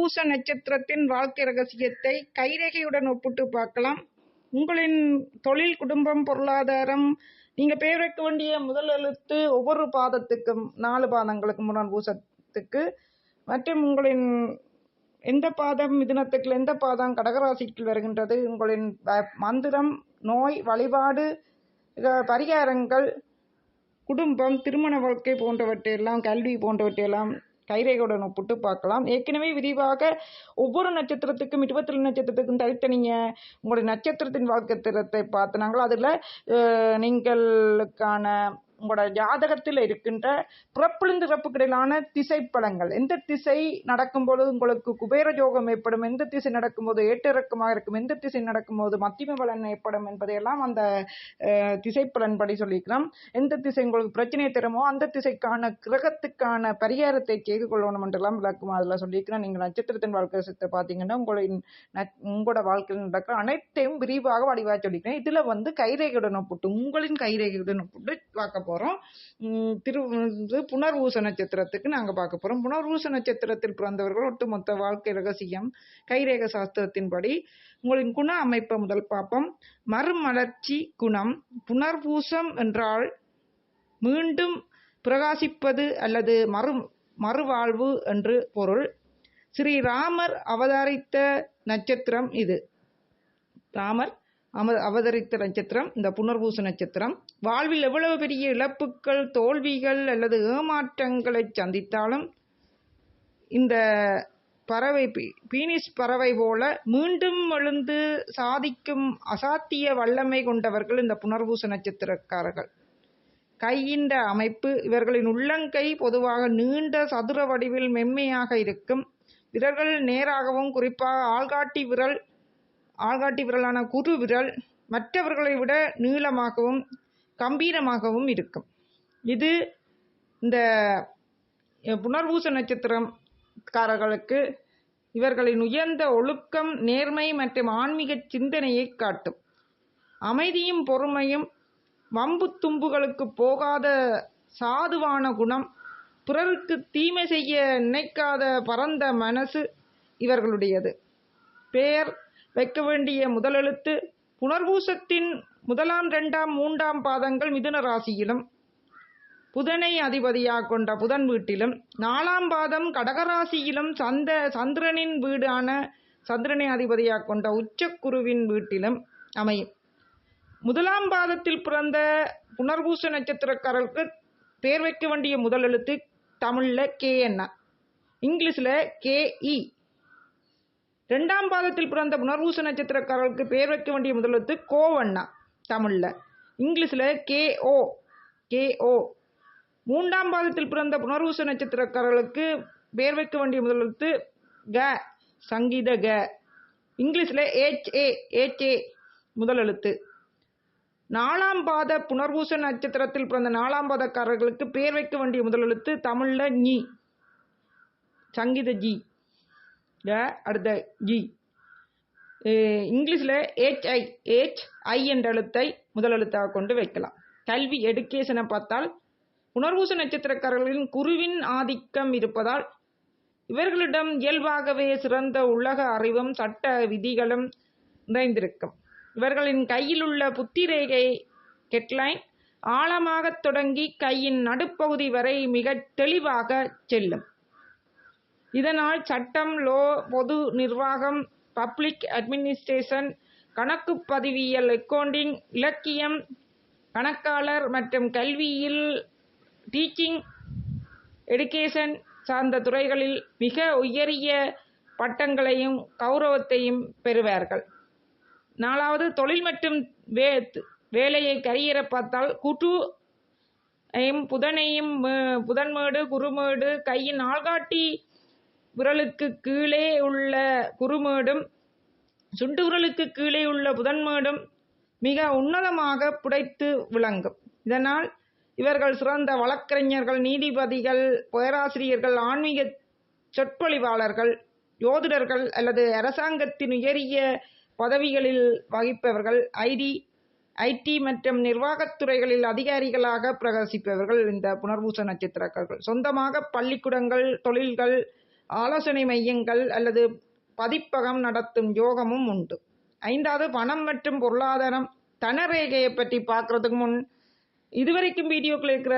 புனர்பூச நட்சத்திரத்தின் வாழ்க்கை ரகசியத்தை கைரேகையுடன் ஒப்பிட்டு பார்க்கலாம். உங்களின் தொழில், குடும்பம், பொருளாதாரம், நீங்க பேர் வைக்க வேண்டிய முதல் எழுத்து ஒவ்வொரு பாதத்துக்கும் 4 பாதங்களுக்கு புனர்பூசத்துக்கு, மற்றும் உங்களின் எந்த பாதம் மிதுனத்துக்கு, எந்த பாதம் கடகராசிக்கு வருகின்றது, உங்களின் மந்திரம், நோய், வழிபாடு, பரிகாரங்கள், குடும்பம், திருமண வாழ்க்கை போன்றவற்றையெல்லாம், கல்வி போன்றவற்றையெல்லாம் கைரேகையுடன் ஒப்பிட்டு பார்க்கலாம். ஏற்கனவே விரிவாக ஒவ்வொரு நட்சத்திரத்துக்கும் 22 நட்சத்திரத்துக்கும் தனித்தனிய உங்களுடைய நட்சத்திரத்தின் வாழ்க்கை திறத்தை பார்த்தனாங்களோ அதில் நீங்களுக்கான உங்களோட ஜாதகத்தில் இருக்கின்ற பிறப்பிலிருந்து இறப்புக்கிடையிலான திசைப்பலங்கள், எந்த திசை நடக்கும்போது உங்களுக்கு குபேர யோகம் ஏற்படும், எந்த திசை நடக்கும்போது ஏற்றிறக்கமாக இருக்கும், எந்த திசை நடக்கும்போது மத்திம பலன் ஏற்படும் என்பதையெல்லாம் அந்த திசைப்பலன் படி சொல்லிக்கலாம். எந்த திசை உங்களுக்கு பிரச்சனையை தருமோ அந்த திசைக்கான கிரகத்துக்கான பரிகாரத்தை செய்து கொள்ளணும் என்றெல்லாம் விளக்கும் அதில் சொல்லியிருக்கிறேன். நீங்கள் நட்சத்திரத்தின் வாழ்க்கை பார்த்தீங்கன்னா உங்களோட வாழ்க்கையில் நடக்கிற அனைத்தையும் விரிவாக வடிவாக சொல்லிக்கிறேன். இதில் கைரேகையுடன் ஒப்பிட்டு, உங்களின் கைரேகையுடன் ஒப்பிட்டு பார்க்க போறோம். புனர்பூச நட்சத்திரத்துக்கு நாங்க பார்க்க போறோம். புனர்பூச நட்சத்திரத்தில் பிறந்தவர்கள் ஒட்டுமொத்த வாழ்க்கை ரகசியம் கைரேக சாஸ்திரத்தின்படி உங்களின் குண அமைப்பை முதல் பார்ப்போம். மறுமலர்ச்சி குணம். புனர்பூசம் என்றால் மீண்டும் பிரகாசிப்பது அல்லது மறுவாழ்வு என்று பொருள். ஸ்ரீராமர் அவதரித்த நட்சத்திரம் இது. ராமர் அவதரித்த நட்சத்திரம் இந்த புனர்பூச நட்சத்திரம். வாழ்வில் எவ்வளவு பெரிய இழப்புகள், தோல்விகள் அல்லது ஏமாற்றங்களை சந்தித்தாலும் இந்த பறவை, பீனிஸ் பறவை போல மீண்டும் எழுந்து சாதிக்கும் அசாத்திய வல்லமை கொண்டவர்கள் இந்த புனர்பூச நட்சத்திரக்காரர்கள். கையின் அமைப்பு. இவர்களின் உள்ளங்கை பொதுவாக நீண்ட சதுர வடிவில் மென்மையாக இருக்கும். விரல்கள் நேராகவும், குறிப்பாக ஆள்காட்டி விரலான குறு விரல் மற்றவர்களை விட நீளமாகவும் கம்பீரமாகவும் இருக்கும். இது இந்த புனர்பூச நட்சத்திரக்காரர்களுக்கு இவர்களின் உயர்ந்த ஒழுக்கம், நேர்மை மற்றும் ஆன்மீக சிந்தனையை காட்டும். அமைதியும் பொறுமையும், வம்பு தும்புகளுக்கு போகாத சாதுவான குணம், பிறருக்கு தீமை செய்ய நினைக்காத பரந்த மனசு இவர்களுடையது. பெயர் வைக்க வேண்டிய முதல் எழுத்து. புனர்பூசத்தின் 1, 2, 3 பாதங்கள் மிதுன ராசியிலும் புதனை அதிபதியாக கொண்ட புதன் வீட்டிலும், 4 பாதம் கடகராசியிலும் சந்திரனின் வீடான சந்திரனை அதிபதியாக கொண்ட உச்சக்குருவின் வீட்டிலும் அமையும். 1 பாதத்தில் பிறந்த புனர்பூச நட்சத்திரக்காரர்களுக்கு பேர் வைக்க வேண்டிய முதல் எழுத்து தமிழ்ல KN, இங்கிலீஷ்ல KE. 2 பாதத்தில் பிறந்த புனர்பூச நட்சத்திரக்காரர்களுக்கு பேர் வைக்க வேண்டிய முதல் எழுத்து கோவண்ணா, தமிழ்ல, இங்கிலீஷ்ல KO. 3 பாதத்தில் பிறந்த புனர்பூச நட்சத்திரக்காரர்களுக்கு பேர் வைக்க வேண்டிய முதல் எழுத்து க, சங்கீத க, இங்கிலீஷ்ல HA முதல் எழுத்து. 4 பாத புனர்பூச நட்சத்திரத்தில் பிறந்த 4 பாதக்காரர்களுக்கு பேர் வைக்க வேண்டிய முதல் எழுத்து தமிழ்ல ஞி, சங்கீத ஜி, அடுத்த ஜி. இங்கிலீஷ்ல HI என்ற எழுத்தை முதல் எழுத்தாக கொண்டு வைக்கலாம். கல்வி, எடுக்கேஷனை பார்த்தால் புனர்பூச நட்சத்திரக்காரர்களின் குருவின் ஆதிக்கம் இருப்பதால் இவர்களிடம் இயல்பாகவே சிறந்த உலக அறிவும் சட்ட விதிகளும் நிறைந்திருக்கும். இவர்களின் கையில் உள்ள புத்திரேகை கெட்லைன் ஆழமாக தொடங்கி கையின் நடுப்பகுதி வரை மிக தெளிவாக செல்லும். இதனால் சட்டம், பொது நிர்வாகம், பப்ளிக் அட்மினிஸ்ட்ரேஷன், கணக்கு பதிவியல், அக்கவுண்டிங், இலக்கியம், கணக்காளர் மற்றும் கல்வியில் டீச்சிங், எடுகேஷன் சார்ந்த துறைகளில் மிக உயரிய பட்டங்களையும் கௌரவத்தையும் பெறுவார்கள். 4வது தொழில் மற்றும் வேலையை கரியரை பார்த்தால் புதன்மேடு, குருமேடு, கையின் ஆள்காட்டி விரலுக்கு கீழே உள்ள குருமேடும் சுண்டு விரலுக்கு கீழே உள்ள புதன்மேடும் மிக உன்னதமாக புடைத்து விளங்கும். இதனால் இவர்கள் சிறந்த வழக்கறிஞர்கள், நீதிபதிகள், பேராசிரியர்கள், ஆன்மீக சொற்பொழிவாளர்கள், யோதிடர்கள் அல்லது அரசாங்கத்தின் உயரிய பதவிகளில் வகிப்பவர்கள், ஐடி மற்றும் நிர்வாகத்துறைகளில் அதிகாரிகளாக பிரகாசிப்பவர்கள் இந்த புனர்பூச நட்சத்திரக்காரர்கள். சொந்தமாக பள்ளிக்கூடங்கள், தொழில்கள் ஆலோசனை மையங்கள் அல்லது பதிப்பகம் நடத்தும் யோகமும் உண்டு. 5வது பணம் மற்றும் பொருளாதாரம் தனரேகையை பற்றி பார்க்கறதுக்கு முன் இதுவரைக்கும் வீடியோக்கள் இருக்கிற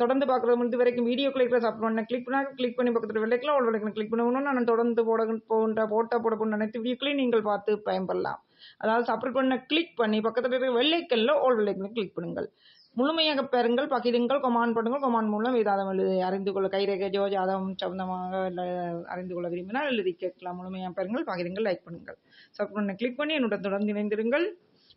தொடர்ந்து பார்க்குறது முன் இதுவரைக்கும் வீடியோக்கள் இருக்கிற சப்ஸ்கிரைப் பண்ண கிளிக் பண்ணி பக்கத்தில் வெள்ளைக்கலாம் ஒரு வெள்ளைக்கலாம் கிளிக் பண்ணணும். நான் தொடர்ந்து போட அனைத்து வீடியோக்களையும் நீங்கள் பார்த்து பயன்பெறலாம். அதாவது சப்ஸ்கிரைப் பண்ண கிளிக் பண்ணி பக்கத்தில் இருக்கிற வெள்ளைக்கல்ல ஓல் வெள்ளைக்கலாம் கிளிக் பண்ணுங்கள். முழுமையாக பெறுங்கள், பகிருங்கள், கொமாண்ட் பண்ணுங்கள். கொமாண்ட் மூலம் வேதாதம் அறிந்து கொள்ள கைரேகை ஜாதகம் சம்பந்தமாக அறிந்து கொள்ள விரும்பினால் எழுதி கேட்கலாம். முழுமையாக பெறுங்கள், பகிருங்கள், லைக் பண்ணுங்கள். சப்ஸ்கிரைப் பண்ண கிளிக் பண்ணி என்னுடன் தொடர்ந்து இணைந்திருங்கள்.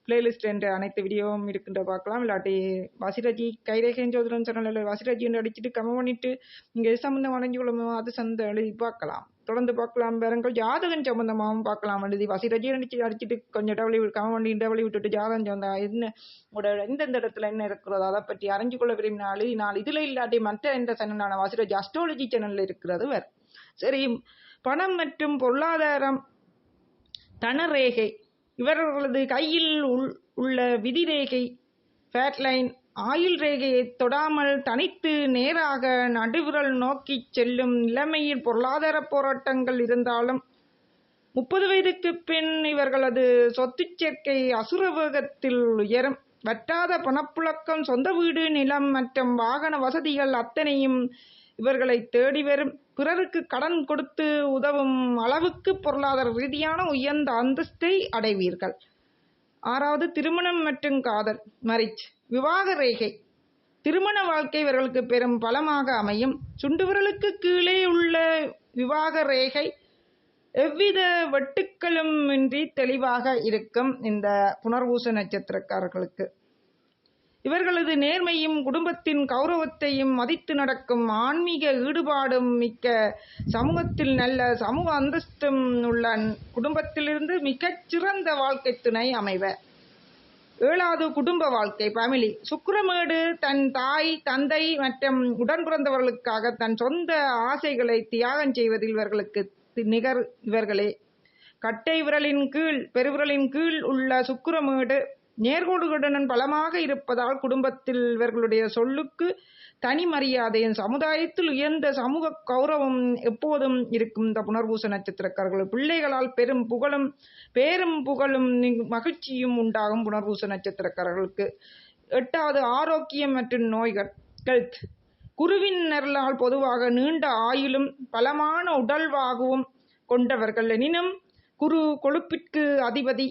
பிளேலிஸ்ட் என்ற அனைத்து வீடியோவும் இருக்கின்ற பார்க்கலாம். இல்லாட்டி வாசிராஜி கைரேகை ஜோதிடம் சேனலில் வாசிராஜி என்று அடிச்சுட்டு கமெண்ட் பண்ணிட்டு இங்கே சம்பந்தம் அடைஞ்சு கொள்ளுமோ அது சந்த எழுதி பார்க்கலாம். தொடர்ந்து பார்க்கலாம். வேறுங்கள் ஜாதகம் சம்பந்தமாகவும் பார்க்கலாம். எழுதி வாசிராஜி அடிச்சுட்டு கொஞ்சம் டவலி கமெண்ட் டவலி விட்டுட்டு ஜாதகம் சம்பந்தம் என்ன உங்களோட எந்தெந்த இடத்துல என்ன இருக்கிறதோ அதை பற்றி அறிஞ்சு கொள்ள விரும்பினாலும் நான் இதில் இல்லாட்டி மற்ற எந்த சேனலான வாசிராஜி அஸ்ட்ராலஜி சேனலில் இருக்கிறது வேறு. சரி, பணம் மற்றும் பொருளாதாரம் தனரேகை இவர்களது கையில் உள்ள விதி ரேகை ஃபேட்லைன் ஆயுள் ரேகையை தொடாமல் தனித்து நேராக நடுவிரல் நோக்கி செல்லும் நிலைமையில் பொருளாதார போராட்டங்கள் இருந்தாலும் 30 வயதுக்கு பின் இவர்களது சொத்து சேர்க்கை அசுரவேகத்தில் உயரும். வற்றாத பணப்புழக்கம், சொந்த வீடு, நிலம் மற்றும் வாகன வசதிகள் அத்தனையும் இவர்களை தேடி வரும். பிறருக்கு கடன் கொடுத்து உதவும் அளவுக்கு பொருளாதார ரீதியான உயர்ந்த அந்தஸ்தை அடைவீர்கள். 6வது திருமணம் மற்றும் காதல் மேரேஜ் விவாக ரேகை திருமண வாழ்க்கை இவர்களுக்கு பெரும் பலமாக அமையும். சுண்டு விரலுக்கு கீழே உள்ள விவாக ரேகை எவ்வித வெட்டுக்களும் இன்றி தெளிவாக இருக்கும். இந்த புனர்பூச நட்சத்திரக்காரர்களுக்கு இவர்களது நேர்மையும் குடும்பத்தின் கௌரவத்தையும் மதித்து நடக்கும் ஆன்மீக ஈடுபாடும் மிக்க சமூகத்தில் நல்ல சமூக அந்தஸ்தும் உள்ள குடும்பத்திலிருந்து மிகச் சிறந்த வாழ்க்கை துணை அமைவர். 7வது குடும்ப வாழ்க்கை ஃபேமிலி சுக்கிரமேடு தன் தாய், தந்தை மற்றும் உடன் பிறந்தவர்களுக்காக தன் சொந்த ஆசைகளை தியாகம் செய்வதில் இவர்களுக்கு நிகர் இவர்களே. கட்டை விரலின் கீழ் பெருவிரலின் கீழ் உள்ள சுக்கிரமேடு நேர்கோடுகளுடன் பலமாக இருப்பதால் குடும்பத்தில் இவர்களுடைய சொல்லுக்கு தனி மரியாதையும் சமுதாயத்தில் உயர்ந்த சமூக கௌரவம் எப்போதும் இருக்கும். இந்த புனர்பூச நட்சத்திரக்காரர்கள் பிள்ளைகளால் பேரும் புகழும் மகிழ்ச்சியும் உண்டாகும். புனர்பூச நட்சத்திரக்காரர்களுக்கு 8வது ஆரோக்கியம் மற்றும் நோய்கள் ஹெல்த் குருவின் நெரலால் பொதுவாக நீண்ட ஆயுளும் பலமான உடல்வாகவும் கொண்டவர்கள். எனினும் குரு கொழுப்பிற்கு அதிபதி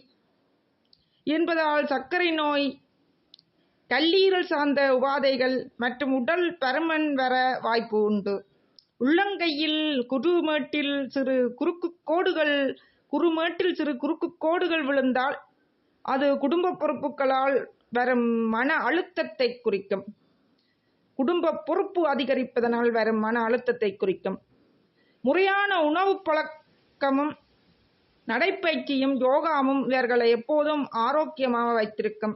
என்பதால் சர்க்கரை நோய், கல்லீரல் சார்ந்த உபாதைகள் மற்றும் உடல் பருமன் வர வாய்ப்பு உண்டு. உள்ளங்கையில் குறுமேட்டில் சிறு குறுக்கு கோடுகள் விழுந்தால் அது குடும்ப பொறுப்புகளால் வரும் மன அழுத்தத்தை குறிக்கும். குடும்ப பொறுப்பு அதிகரிப்பதனால் வரும் மன அழுத்தத்தை குறிக்கும். முறையான உணவு பழக்கமும் நடைப்பயிற்சியும் யோகாவும் இவர்களை எப்போதும் ஆரோக்கியமாக வைத்திருக்கும்.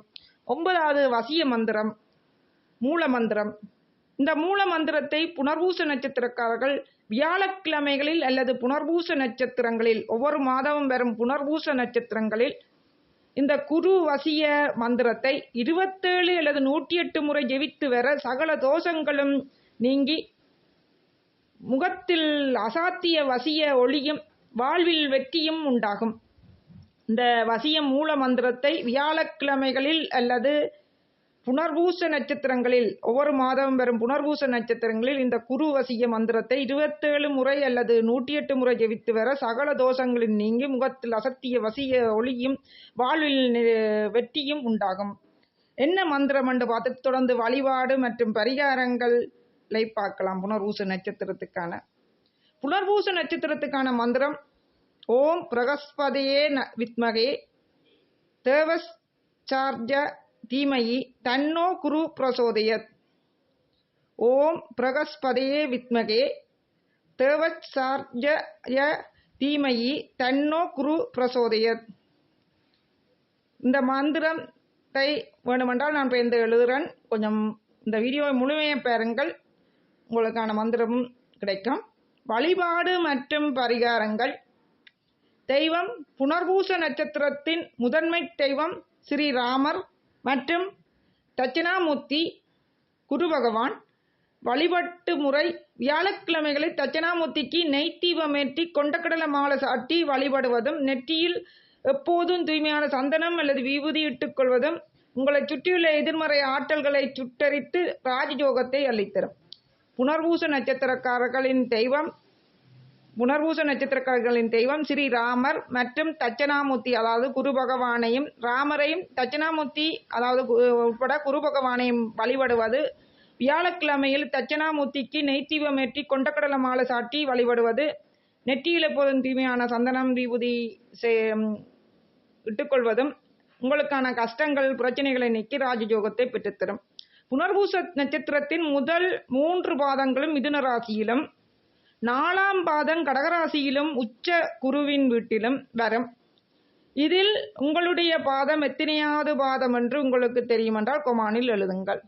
9வது வசிய மந்திரம் மூல மந்திரம். இந்த மூல மந்திரத்தை புனர்பூச நட்சத்திரக்காரர்கள் வியாழக்கிழமைகளில் அல்லது புனர்பூச நட்சத்திரங்களில் ஒவ்வொரு மாதமும் வரும் புனர்பூச நட்சத்திரங்களில் இந்த குரு வசிய மந்திரத்தை 27 அல்லது 108 முறை ஜெபித்து வர சகல தோஷங்களும் நீங்கி முகத்தில் அசாத்திய வசிய ஒளியும் வாழ்வில் வெற்றியும் உண்டாகும். இந்த வசிய மூல மந்திரத்தை வியாழக்கிழமைகளில் அல்லது புனர்பூச நட்சத்திரங்களில் ஒவ்வொரு மாதமும் வரும் புனர்பூச நட்சத்திரங்களில் இந்த குரு வசிய மந்திரத்தை 27 முறை அல்லது 108 முறை ஜெபித்து வர சகல தோஷங்களின் நீங்கி முகத்தில் அசத்திய வசிய ஒளியும் வாழ்வில் வெற்றியும் உண்டாகும். என்ன மந்திரம் என்று பார்த்து தொடர்ந்து வழிபாடு மற்றும் பரிகாரங்களை பார்க்கலாம். புனர்பூச நட்சத்திரத்துக்கான மந்திரம் ஓம் பிரகஸ்பதியே வித்மகே தேவச்சார்ஜ தீமயி தன்னோ குரு பிரசோதயத். ஓம் பிரகஸ்பதியே வித்மகே தேவச்சார்ஜ தீமயி தன்னோ குரு பிரசோதயத். இந்த மந்திரத்தை வேணுமென்றால் நான் இப்போ எழுதுகிறேன். கொஞ்சம் இந்த வீடியோவை முழுமையாக பாருங்கள், உங்களுக்கான மந்திரமும் கிடைக்கும். வழிபாடு மற்றும் பரிகாரங்கள். தெய்வம் புனர்பூச நட்சத்திரத்தின் முதன்மை தெய்வம் ஸ்ரீராமர் மற்றும் தட்சிணாமூர்த்தி குரு பகவான். வழிபாட்டு முறை: வியாழக்கிழமைகளில் தட்சணாமூர்த்திக்கு நெய் தீபமேற்றி கொண்டக்கடலை மாலை சாட்டி வழிபடுவதும், நெற்றியில் எப்போதும் தூய்மையான சந்தனம் அல்லது விபூதி இட்டுக் கொள்வதும் உங்களை சுற்றியுள்ள எதிர்மறை ஆற்றல்களை சுட்டரித்து ராஜயோகத்தை அள்ளித்தரும். புனர்பூச நட்சத்திரக்காரர்களின் தெய்வம் ஸ்ரீராமர் மற்றும் தட்சணாமூர்த்தி அதாவது குரு பகவானையும், ராமரையும் தட்சணாமூர்த்தி அதாவது உட்பட குரு பகவானையும் வழிபடுவது, வியாழக்கிழமையில் தட்சணாமூர்த்திக்கு நெய் தீபமேற்றி கொண்டக்கடலை மாலை சாட்டி வழிபடுவது, நெற்றியில் எப்போதும் தூய்மையான சந்தனம் விபூதி இட்டுக்கொள்வதும் உங்களுக்கான கஷ்டங்கள் பிரச்சனைகளை நீக்கி ராஜயோகத்தை பெற்றுத்தரும். புனர்பூச நட்சத்திரத்தின் முதல் 3 பாதங்களும் மிதுன ராசியிலும், 4ஆம் பாதம் கடகராசியிலும் உச்ச குருவின் வீட்டிலும் வரும். இதில் உங்களுடைய பாதம் எத்தனையாவது பாதம் என்று உங்களுக்கு தெரியுமென்றால் கொமானில் எழுதுங்கள்.